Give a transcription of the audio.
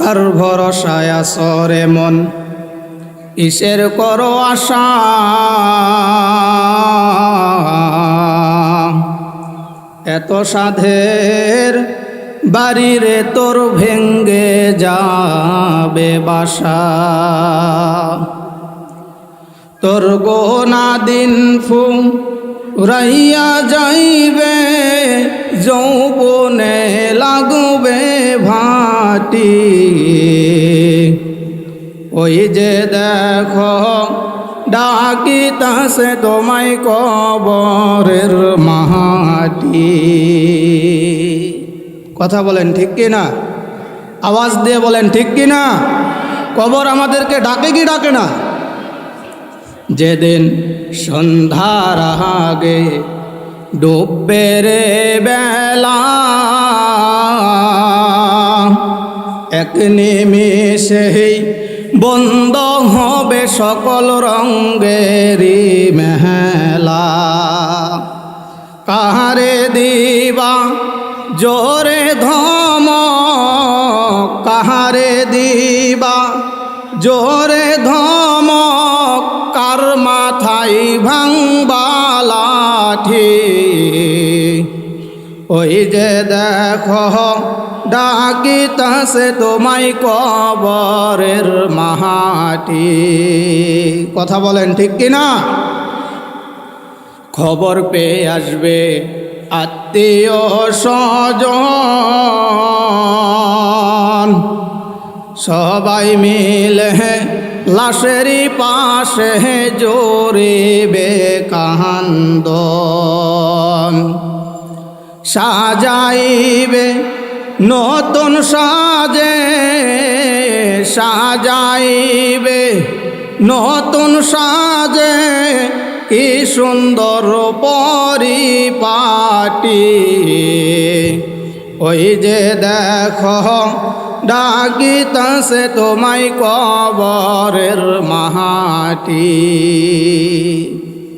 কার ভরসায় আসরে মন কিসের করো আশা এত সাধের বাড়িরে তোর ভেঙ্গে যাবে বাসা তোর গোনা দিন ফুরাইয়া যাইবে যৌবনে লাগবে ভাটি ওই যে দেখো ডাকিতাছে তোমায় কবরের মাটি কথা বলেন ঠিক কিনা আওয়াজ দিয়ে বলেন ঠিক কিনা কবর আমাদেরকে ডাকে কি ডাকে না যেদিন সন্ধ্যার আগে ডুববে রে বেলা এক নিমিষেই বন্ধ হবে সকল রঙেরই মেলা কাহারে দিবা জোরে ধমক কাহারে দিবা জোরে ধমক কার মাথায় ভাঙবা লাঠি ওই যে দেখো ডাকিতাছে তোমায় কবরের মাটি কথা বলেন ঠিক কিনা খবর পেয়ে আসবে আত্মীয় স্বজন সবাই মিলে লাশেরই পাশে জোরিবে কান্দন সাজাইবে নতুন সাজে সাজাইবে নতুন সাজে কি সুন্দর পরিপাটি ওই যে দেখো ডাকিতাছে তোমায় কবরের মাটি